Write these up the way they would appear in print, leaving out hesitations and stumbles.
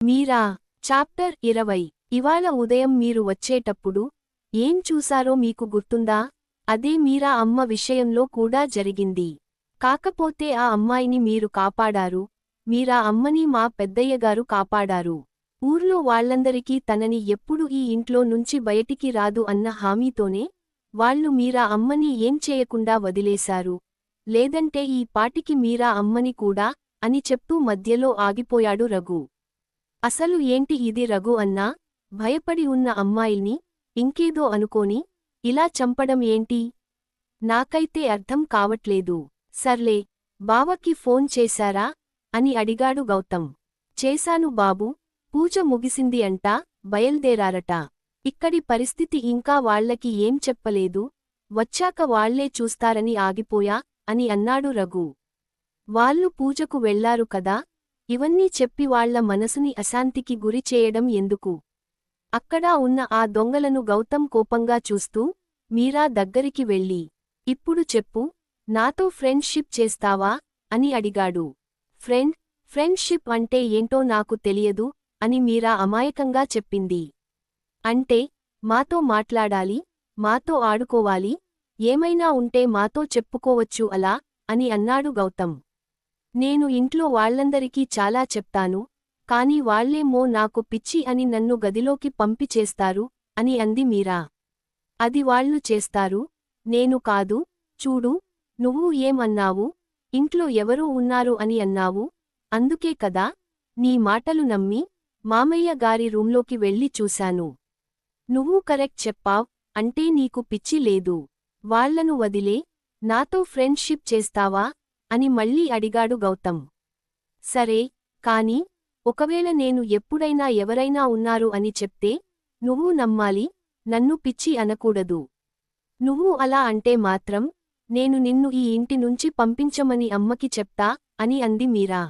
మీరా chapter 20 ఇవాళ ఉదయం మీరు వచ్చేటప్పుడు ఏం చూసారో మీకు గుర్తుందా? అదే మీరా అమ్మ విషయంలో కూడా జరిగింది. కాకపోతే ఆ అమ్మాయిని మీరు కాపాడారు. మీరా అమ్మని మా పెద్దయ్యగారు కాపాడారు. ఊర్లో వాళ్ళందరికీ తనని ఎప్పుడు ఈ ఇంట్లో నుంచి బయటికి రాదు అన్న హామీతోనే వాళ్ళు మీరా అమ్మని ఏం చేయకుండా వదిలేశారు. లేదంటే ఈ పాటికి మీరా అమ్మని కూడా అని చెప్తూ మధ్యలో ఆగిపోయాడు రఘు. అసలు ఏంటి ఇది రఘు అన్నా? భయపడి ఉన్న అమ్మాయిల్ని ఇంకేదో అనుకోని ఇలా చంపడం ఏంటి? నాకైతే అర్థం కావట్లేదు. సర్లే, బావకి ఫోన్ చేశారా? అని అడిగాడు గౌతమ్. చేశాను బాబూ, పూజ ముగిసింది అంటా బయల్దేరారట. ఇక్కడి పరిస్థితి ఇంకా వాళ్లకి ఏం చెప్పలేదు, వచ్చాక వాళ్లే చూస్తారని ఆగిపోయా అని అన్నాడు రఘు. వాళ్ళు పూజకు వెళ్లారు కదా, ఇవన్నీ చెప్పి వాళ్ల మనసుని అశాంతికి గురి చేయడం ఎందుకు? అక్కడ ఉన్న ఆ దొంగలను గౌతమ్ కోపంగా చూస్తూ మీరా దగ్గరికి వెళ్ళి, ఇప్పుడు చెప్పు, నాతో ఫ్రెండ్షిప్ చేస్తావా అని అడిగాడు. ఫ్రెండ్షిప్ అంటే ఏంటో నాకు తెలియదు అని మీరా అమాయకంగా చెప్పింది. అంటే మాతో మాట్లాడాలి, మాతో ఆడుకోవాలి, ఏమైనా ఉంటే మాతో చెప్పుకోవచ్చు అలా అని అన్నాడు గౌతమ్. నేను ఇంట్లో వాళ్లందరికీ చాలా చెప్తాను, కాని వాళ్లేమో నాకు పిచ్చి అని నన్ను గదిలోకి పంపి చేస్తారు అని అంది మీరా. అది వాళ్ళు చేస్తారు, నేను కాదు. చూడు, నువ్వు ఏం అన్నావు? ఇంట్లో ఎవరూ ఉన్నారు అని అన్నావు. అందుకే కదా నీ మాటలు నమ్మి మామయ్య గారి రూంలోకి వెళ్ళి చూశాను. నువ్వు కరెక్ట్ చెప్పావ్. అంటే నీకు పిచ్చి లేదు. వాళ్లను వదిలే నాతో ఫ్రెండ్షిప్ చేస్తావా అని మళ్ళీ అడిగాడు గౌతమ్. సరే, కాని ఒకవేళ నేను ఎప్పుడైనా ఎవరైనా ఉన్నారు అని చెప్తే నువ్వు నమ్మాలి, నన్ను పిచ్చి అనకూడదు. నువ్వు అలా అంటే మాత్రం నేను నిన్ను ఈ ఇంటి నుంచి పంపించమని అమ్మకి చెప్తా అని అంది మీరా.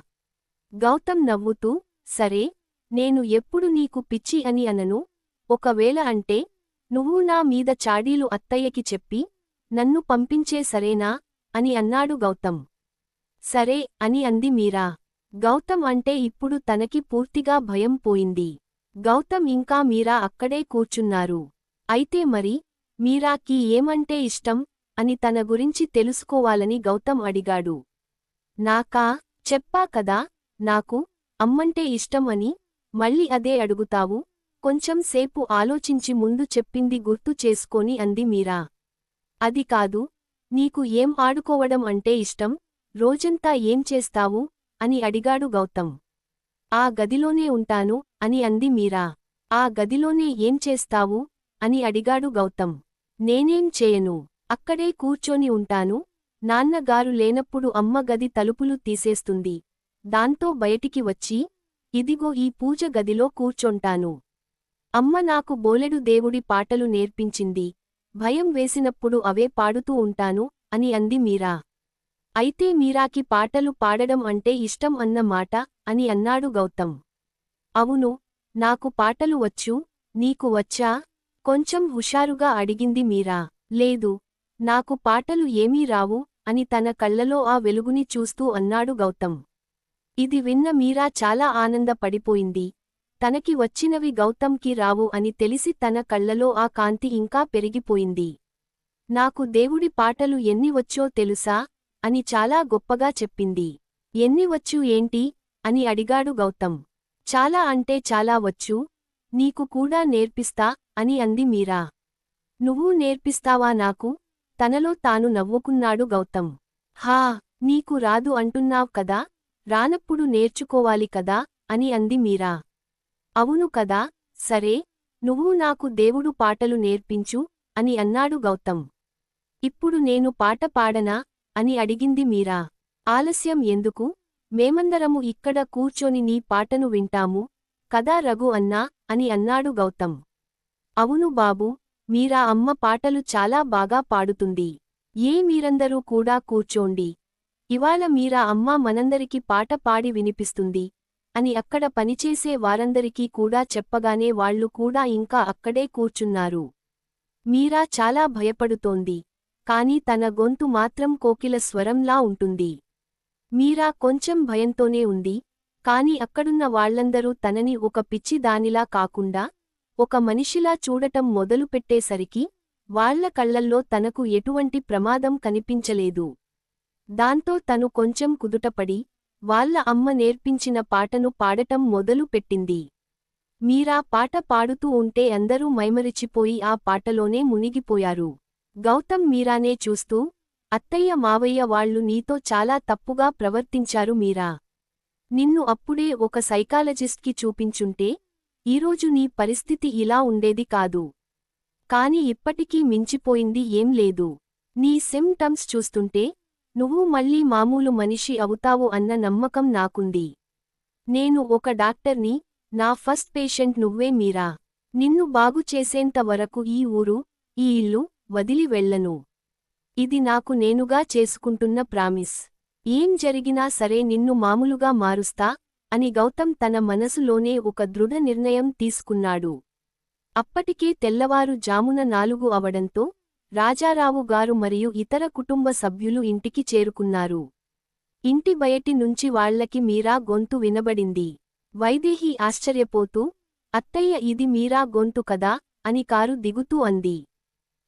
గౌతమ్ నవ్వుతూ, సరే, నేను ఎప్పుడు నీకు పిచ్చి అని అనను. ఒకవేళ అంటే నువ్వు నా మీద చాడీలు అత్తయ్యకి చెప్పి నన్ను పంపించే సరేనా అని అన్నాడు గౌతమ్. సరే అని అంది మీరా. గౌతమ్ అంటే ఇప్పుడు తనకి పూర్తిగా భయం పోయింది. గౌతమ్ ఇంకా మీరా అక్కడే కూర్చున్నారు. అయితే మరి మీరాకి ఏమంటే ఇష్టం అని తన గురించి తెలుసుకోవాలని గౌతమ్ అడిగాడు. నాకా? చెప్పా కదా, నాకు అమ్మంటే ఇష్టం అని. మళ్ళీ అదే అడుగుతావు? కొంచెం సేపు ఆలోచించి ముందు చెప్పింది గుర్తు చేసుకొని అంది మీరా. అది కాదు, నీకు ఏం ఆడుకోవడం అంటే ఇష్టం? రోజంతా ఏం చేస్తావు అని అడిగాడు గౌతమ్. ఆ గదిలోనే ఉంటాను అని అంది మీరా. ఆ గదిలోనే ఏం చేస్తావు అని అడిగాడు గౌతమ్. నేనేం చేయను, అక్కడే కూర్చొని ఉంటాను. నాన్నగారు లేనప్పుడు అమ్మ గది తలుపులు తీసేస్తుంది. దాంతో బయటికి వచ్చి ఇదిగో ఈ పూజ గదిలో కూర్చొంటాను. అమ్మ నాకు బోలెడు దేవుడి పాటలు నేర్పించింది. భయం వేసినప్పుడు అవే పాడుతూ ఉంటాను అని అంది మీరా. అయితే మీరాకి పాటలు పాడడం అంటే ఇష్టం అన్న మాట అని అన్నాడు గౌతమ్. అవును, నాకు పాటలు వచ్చు. నీకు వచ్చా? కొంచెం హుషారుగా అడిగింది మీరా. లేదు, నాకు పాటలు ఏమీ రావు అని తన కళ్లలో ఆ వెలుగుని చూస్తూ అన్నాడు గౌతమ్. ఇది విన్న మీరా చాలా ఆనందపడిపోయింది. తనకి వచ్చినవి గౌతమ్కి రావు అని తెలిసి తన కళ్లలో ఆ కాంతి ఇంకా పెరిగిపోయింది. నాకు దేవుడి పాటలు ఎన్ని వచ్చో తెలుసా అని చాలా గొప్పగా చెప్పింది. ఎన్ని వచ్చు ఏంటి అని అడిగాడు గౌతమ్. చాలా అంటే చాలా వచ్చు. నీకు కూడా నేర్పిస్తా అని అంది మీరా. నువ్వు నేర్పిస్తావా నాకు? తనలో తాను నవ్వుకున్నాడు గౌతమ్. హా, నీకు రాదు అంటున్నావ్ కదా, రానప్పుడు నేర్చుకోవాలి కదా అని అంది మీరా. అవును కదా, సరే, నువ్వు నాకు దేవుడు పాటలు నేర్పించు అని అన్నాడు గౌతమ్. ఇప్పుడు నేను పాట పాడనా అని అడిగింది మీరా. ఆలస్యం ఎందుకు, మేమందరము ఇక్కడ కూర్చొని నీ పాటను వింటాము కదా రఘు అన్నా అని అన్నాడు గౌతమ్. అవును బాబూ, మీరా అమ్మ పాటలు చాలా బాగా పాడుతుంది. మీరందరూ కూడా కూర్చోండి. ఇవాళ మీరా అమ్మ మనందరికి పాట పాడి వినిపిస్తుంది అని అక్కడ పనిచేసే వారందరికీ కూడా చెప్పగానే వాళ్లు కూడా ఇంకా అక్కడే కూర్చున్నారు. మీరా చాలా భయపడుతోంది, కాని తన గొంతు మాత్రం కోకిల స్వరంలా ఉంటుంది. మీరా కొంచెం భయంతోనే ఉంది, కాని అక్కడున్న వాళ్లందరూ తనని ఒక పిచ్చి దానిలా కాకుండా ఒక మనిషిలా చూడటం మొదలుపెట్టేసరికి వాళ్ల కళ్లల్లో తనకు ఎటువంటి ప్రమాదం కనిపించలేదు. దాంతో తను కొంచెం కుదుటపడి వాళ్ల అమ్మ నేర్పించిన పాటను పాడటం మొదలు పెట్టింది. మీరా పాట పాడుతూ ఉంటే అందరూ మైమరిచిపోయి ఆ పాటలోనే మునిగిపోయారు. గౌతమ్ మీరానే చూస్తూ, అత్తయ్య మావయ్య వాళ్లు నీతో చాలా తప్పుగా ప్రవర్తించారు మీరా. నిన్ను అప్పుడే ఒక సైకాలజిస్ట్కి చూపించుంటే ఈరోజు నీ పరిస్థితి ఇలా ఉండేది కాదు. కాని ఇప్పటికీ మించిపోయింది ఏం లేదు. నీ సిమ్టమ్స్ చూస్తుంటే నువ్వు మళ్ళీ మామూలు మనిషి అవుతావు అన్న నమ్మకం నాకుంది. నేను ఒక డాక్టర్ని, నా ఫస్ట్ పేషెంట్ నువ్వే మీరా. నిన్ను బాగుచేసేంత వరకు ఈ ఊరు, ఈ ఇల్లు వదిలి వెళ్ళను. ఇది నాకు నేనుగా చేసుకుంటున్న ప్రామిస్. ఏం జరిగినా సరే నిన్ను మామూలుగా మారుస్తా అని గౌతమ్ తన మనసులోనే ఒక దృఢ నిర్ణయం తీసుకున్నాడు. అప్పటికే తెల్లవారు జామున 4 అవడంతో రాజారావు గారు మరియు ఇతర కుటుంబ సభ్యులు ఇంటికి చేరుకున్నారు. ఇంటి బయటి నుంచి వాళ్లకి మీరా గొంతు వినబడింది. వైదేహి ఆశ్చర్యపోతూ, అత్తయ్య ఇది మీరా గొంతు కదా అని కారు దిగుతూ అంది.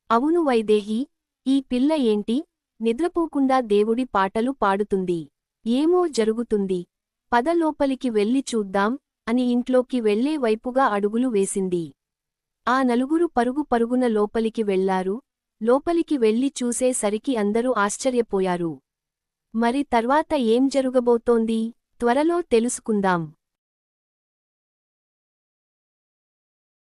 అవును వైదేహి, ఈ పిల్ల ఏంటి నిద్రపోకుండా దేవుడి పాటలు పాడుతుంది. ఏమో జరుగుతుంది. పద లోపలికి వెళ్ళి చూద్దాం అని ఇంట్లోకి వెళ్లే వైపుగా అడుగులు వేసింది. ఆ నలుగురు పరుగు పరుగున లోపలికి వెళ్లారు. లోపలికి వెళ్లి చూసేసరికి అందరూ ఆశ్చర్యపోయారు. మరి తర్వాత ఏం జరుగబోతోంది త్వరలో తెలుసుకుందాం.